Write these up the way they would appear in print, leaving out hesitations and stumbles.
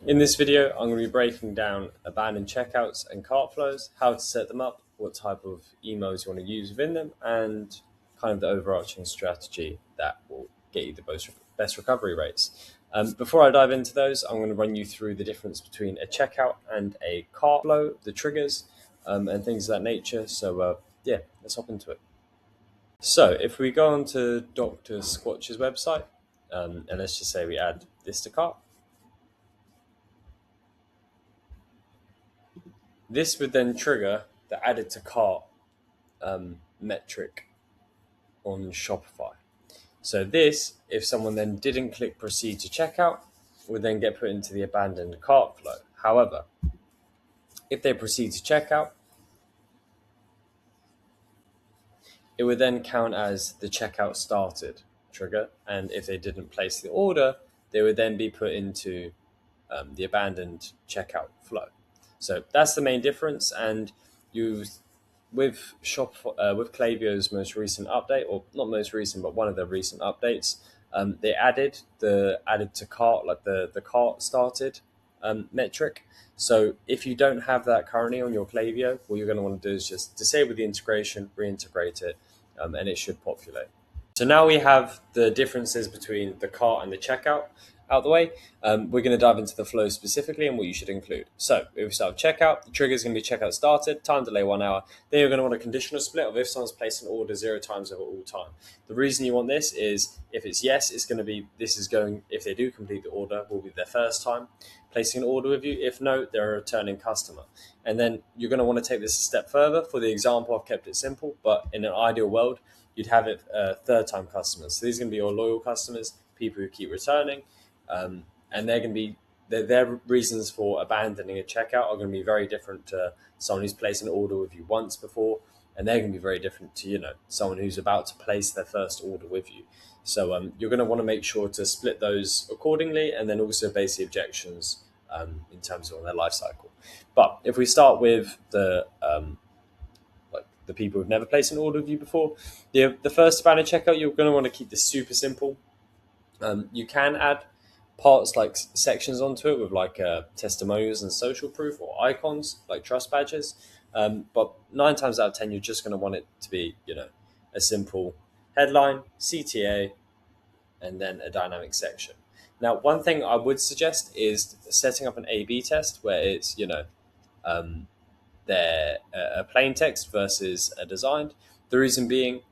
In this video, I'm going to be breaking down abandoned checkouts and cart flows, how to set them up, what type of emails you want to use within them, and kind of the overarching strategy that will get you the best recovery rates. Before I dive into those, I'm going to run you through the difference between a checkout and a cart flow, the triggers, and things of that nature. So let's hop into it. So if we go on to Dr. Squatch's website, and let's just say we add this to cart, this would then trigger the added to cart metric on Shopify. So this, if someone then didn't click proceed to checkout, would then get put into the abandoned cart flow. However, if they proceed to checkout, it would then count as the checkout started trigger. And if they didn't place the order, they would then be put into the abandoned checkout flow. So that's the main difference. And with Klaviyo's most recent update, or not most recent, but one of the recent updates, they added to cart, like the cart started metric. So if you don't have that currently on your Klaviyo, what you're going to want to do is just disable the integration, reintegrate it, and it should populate. So now we have the differences between the cart and the checkout out the way. We're going to dive into the flow specifically and what you should include. So if we start with checkout, the trigger is going to be checkout started, time delay 1 hour. Then you're going to want a conditional split of if someone's placed an order 0 times over all time. The reason you want this is if it's yes, it's going to be, if they do complete the order, will be their first time placing an order with you. If no, they're a returning customer. And then you're going to want to take this a step further. For the example, I've kept it simple, but in an ideal world, you'd have it third time customers. So these are going to be your loyal customers, people who keep returning. And they're going to be their reasons for abandoning a checkout are going to be very different to someone who's placed an order with you once before, and they're going to be very different to someone who's about to place their first order with you. So you're going to want to make sure to split those accordingly, and then also base the objections in terms of their life cycle. But if we start with the people who've never placed an order with you before, the first abandoned checkout, you're going to want to keep this super simple. You can add parts like sections onto it with like testimonials and social proof or icons like trust badges. But 9 times out of 10, you're just going to want it to be, a simple headline, CTA, and then a dynamic section. Now, one thing I would suggest is setting up an A/B test where it's, they're a plain text versus a designed. The reason being,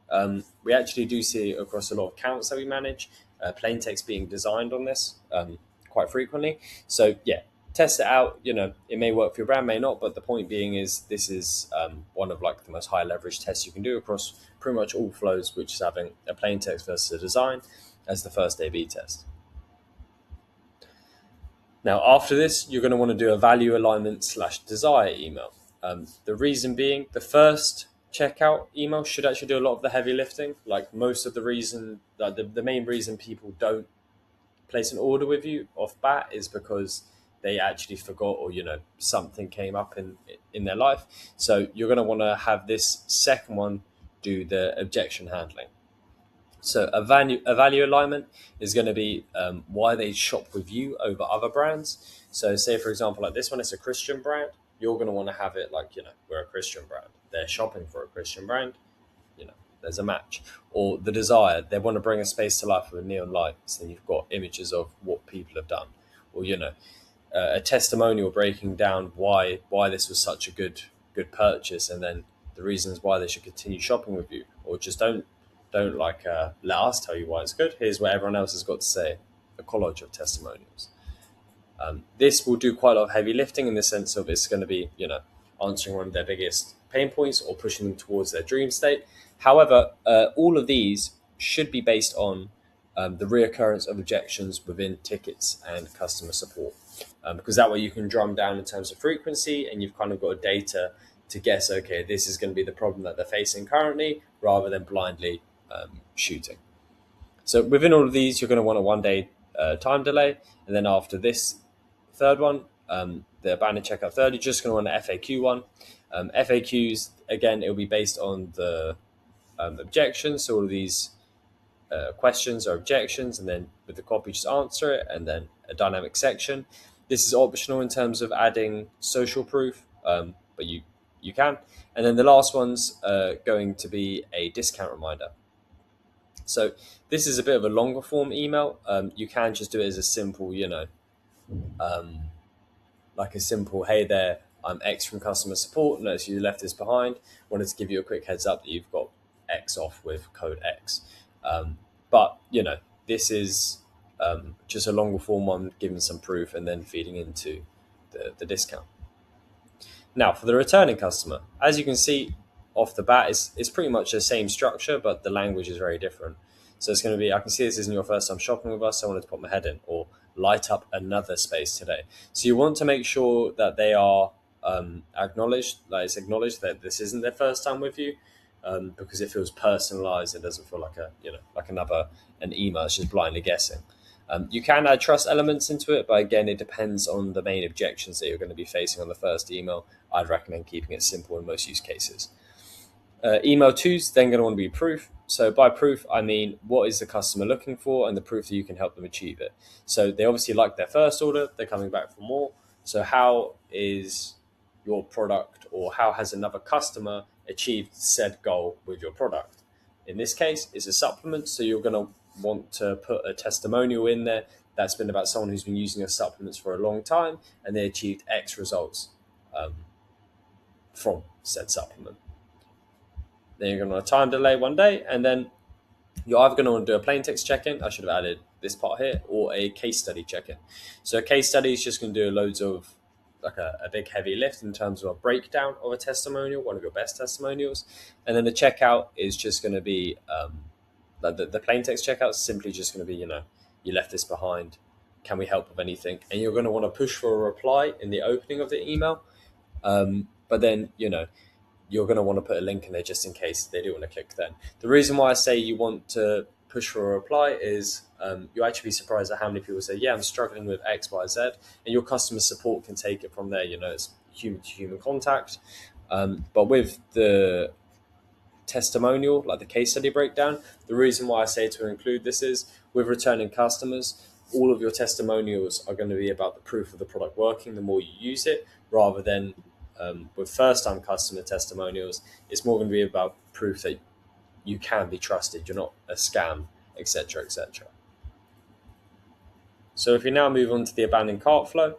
we actually do see across a lot of accounts that we manage, plain text being designed on this quite frequently. So yeah, test it out. It may work for your brand, may not, but the point being is this is one of like the most high leverage tests you can do across pretty much all flows, which is having a plain text versus a design as the first A/B test. Now, after this, you're going to want to do a value alignment / desire email. The reason being, the first checkout email should actually do a lot of the heavy lifting. Like most of the reason, the main reason people don't place an order with you off bat is because they actually forgot, or something came up in their life. So you're going to want to have this second one do the objection handling. So a value alignment is going to be why they shop with you over other brands. So say, for example, like this one, it's a Christian brand. You're going to want to have it like, we're a Christian brand. They're shopping for a Christian brand. There's a match. Or the desire, they want to bring a space to life with neon lights, and you've got images of what people have done. Or, a testimonial breaking down why this was such a good purchase, and then the reasons why they should continue shopping with you. Or just don't let us tell you why it's good. Here's what everyone else has got to say. A collage of testimonials. This will do quite a lot of heavy lifting in the sense of it's going to be, answering one of their biggest pain points or pushing them towards their dream state. However, all of these should be based on the reoccurrence of objections within tickets and customer support, because that way you can drum down in terms of frequency, and you've kind of got data to guess, okay, this is going to be the problem that they're facing currently, rather than blindly shooting. So within all of these, you're going to want a 1-day time delay. And then after this third one, the abandoned checkout third, you're just going to want an FAQ one. FAQs, again, it will be based on the objections. So all of these questions or objections, and then with the copy, just answer it, and then a dynamic section. This is optional in terms of adding social proof, but you can. And then the last one's going to be a discount reminder. So this is a bit of a longer form email. You can just do it as a simple, um, like a simple, hey there, I'm X from customer support. Notice you left this behind. Wanted to give you a quick heads up that you've got X off with code X. But, this is just a longer form one, giving some proof and then feeding into the discount. Now, for the returning customer, as you can see off the bat, it's pretty much the same structure, but the language is very different. So it's going to be, I can see this isn't your first time shopping with us, so I wanted to put my head in, or light up another space today. So you want to make sure that they are acknowledged, that it's acknowledged that this isn't their first time with you, because it feels personalized. It doesn't feel like an email. It's just blindly guessing. You can add trust elements into it, but again, it depends on the main objections that you're going to be facing on the first email. I'd recommend keeping it simple in most use cases. Email 2 is then going to want to be proof. So by proof, I mean, what is the customer looking for and the proof that you can help them achieve it. So they obviously like their first order, they're coming back for more. So how is your product, or how has another customer achieved said goal with your product? In this case, it's a supplement, so you're going to want to put a testimonial in there that's been about someone who's been using your supplements for a long time and they achieved X results from said supplement. Then you're going to want a time delay 1 day, and then you're either going to want to do a plain text check-in, I should have added this part here, or a case study check-in. So a case study is just going to do loads of like a big heavy lift in terms of a breakdown of a testimonial, one of your best testimonials. And then the checkout is just going to be like the plain text checkout is simply just going to be, you left this behind, can we help with anything? And you're going to want to push for a reply in the opening of the email. But then, you're going to want to put a link in there just in case they do want to click then. The reason why I say you want to push for a reply is you'll actually be surprised at how many people say, yeah, I'm struggling with X, Y, Z. And your customer support can take it from there. It's human to human contact. But with the testimonial, like the case study breakdown, the reason why I say to include this is with returning customers, all of your testimonials are going to be about the proof of the product working the more you use it, rather than with first-time customer testimonials, it's more going to be about proof that you can be trusted, you're not a scam, etc., etc. So if we now move on to the abandoned cart flow,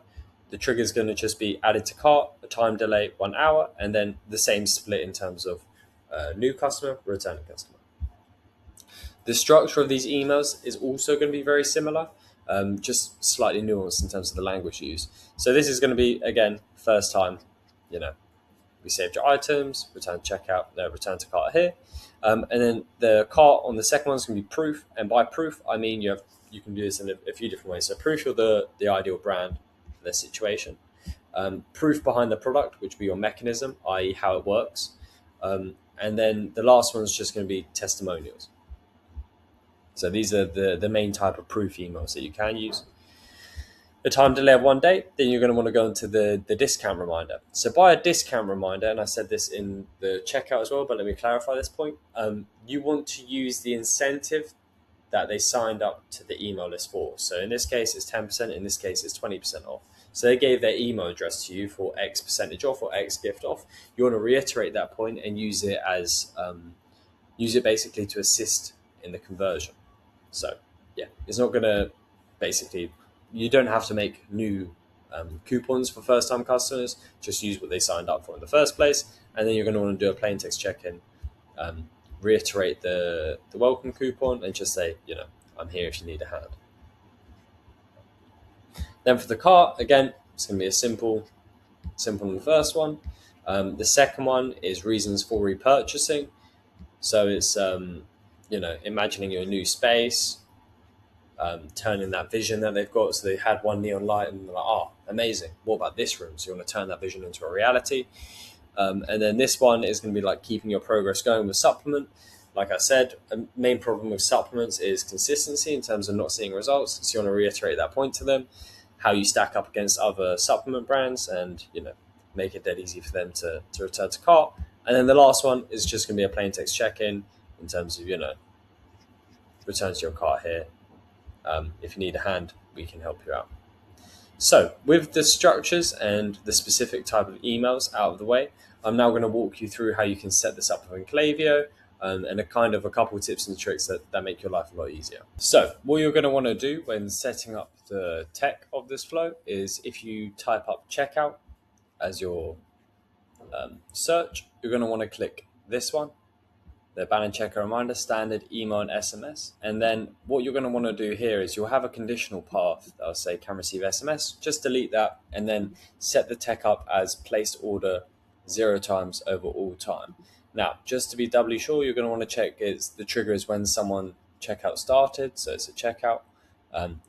the trigger is going to just be added to cart, a time delay 1 hour, and then the same split in terms of new customer, returning customer. The structure of these emails is also going to be very similar, just slightly nuanced in terms of the language used. So this is going to be, again, first time, we saved your items, return to checkout, return to cart here. And then the cart on the second one is going to be proof. And by proof, I mean you can do this in a few different ways. So proof of the ideal brand for their situation. Proof behind the product, which would be your mechanism, i.e. how it works. And then the last one is just going to be testimonials. So these are the main type of proof emails that you can use. The time delay of 1 day, then you're going to want to go into the discount reminder. So by a discount reminder, and I said this in the checkout as well, but let me clarify this point. You want to use the incentive that they signed up to the email list for. So in this case, it's 10%. In this case, it's 20% off. So they gave their email address to you for X percentage off or X gift off. You want to reiterate that point and use it as basically to assist in the conversion. So yeah, it's not going to basically. You don't have to make new coupons for first-time customers. Just use what they signed up for in the first place. And then you're going to want to do a plain text check-in, reiterate the welcome coupon, and just say, I'm here if you need a hand. Then for the cart, again, it's going to be a simple on the first one. The second one is reasons for repurchasing. So it's, imagining your new space, turning that vision that they've got. So they had one neon light and they're like, amazing. What about this room? So you want to turn that vision into a reality. And then this one is going to be like keeping your progress going with supplement. Like I said, a main problem with supplements is consistency in terms of not seeing results. So you want to reiterate that point to them, how you stack up against other supplement brands, and make it dead easy for them to return to cart. And then the last one is just going to be a plain text check-in in terms of, return to your cart here. If you need a hand, we can help you out. So with the structures and the specific type of emails out of the way, I'm now going to walk you through how you can set this up within Klaviyo, and a couple of tips and tricks that make your life a lot easier. So what you're going to want to do when setting up the tech of this flow is, if you type up checkout as your search, you're going to want to click this one, the banner checker reminder, standard, email, and SMS. And then what you're going to want to do here is you'll have a conditional path that'll say can receive SMS. Just delete that and then set the tech up as placed order 0 times over all time. Now, just to be doubly sure, you're going to want to check the trigger is when someone checkout started. So it's a checkout.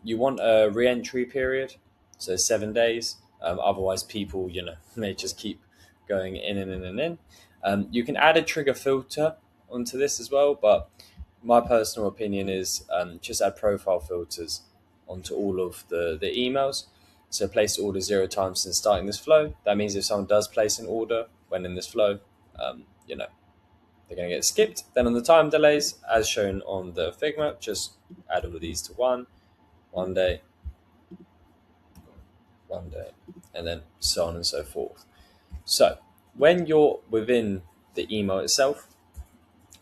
You want a re-entry period, so 7 days. Otherwise, people, may just keep going in and in and in. You can add a trigger filter onto this as well, but my personal opinion is just add profile filters onto all of the emails. So place order 0 times since starting this flow. That means if someone does place an order when in this flow, they're going to get skipped. Then on the time delays, as shown on the Figma, just add all of these to 1 day, 1 day, and then so on and so forth. So when you're within the email itself,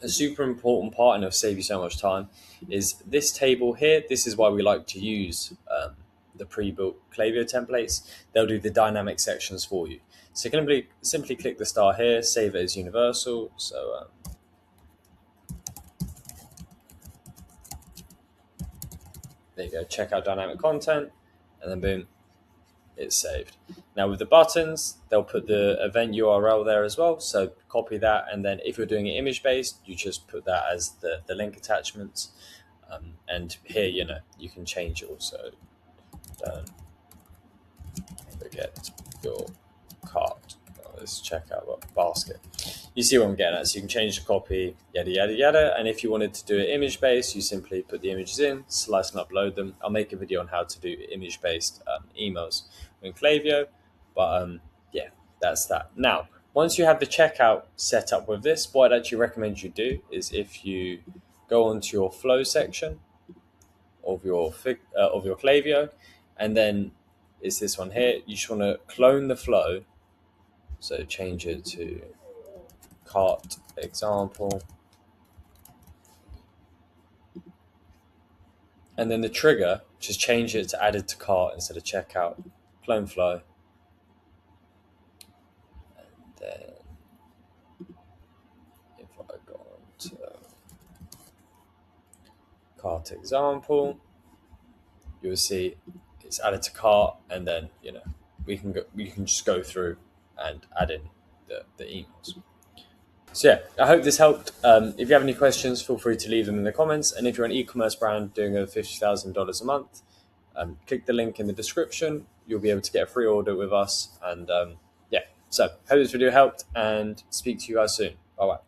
a super important part, and it'll save you so much time, is this table here. This is why we like to use the pre-built Klaviyo templates. They'll do the dynamic sections for you. So you can simply click the star here, save it as universal. So there you go, check out dynamic content, and then boom, it's saved. Now with the buttons, they'll put the event URL there as well. So copy that, and then if you're doing it image based, you just put that as the link attachments. And here, you can change it also. Don't forget your cart. Let's check out what basket. You see what I'm getting at. So you can change the copy, yada, yada, yada. And if you wanted to do it image based, you simply put the images in, slice and upload them. I'll make a video on how to do image based emails in Klaviyo. But yeah, that's that. Now, once you have the checkout set up with this, what I'd actually recommend you do is, if you go onto your flow section of your Klaviyo, and then it's this one here, you just want to clone the flow. So change it to cart example, and then the trigger, just change it to added to cart instead of checkout. Clone flow, and then if I go on to cart example, you'll see it's added to cart, and then we can just go through and add in the emails. So yeah, I hope this helped. If you have any questions, feel free to leave them in the comments. And if you're an e-commerce brand doing over $50,000 a month, click the link in the description. You'll be able to get a free order with us. And yeah, so hope this video helped, and speak to you guys soon. Bye bye.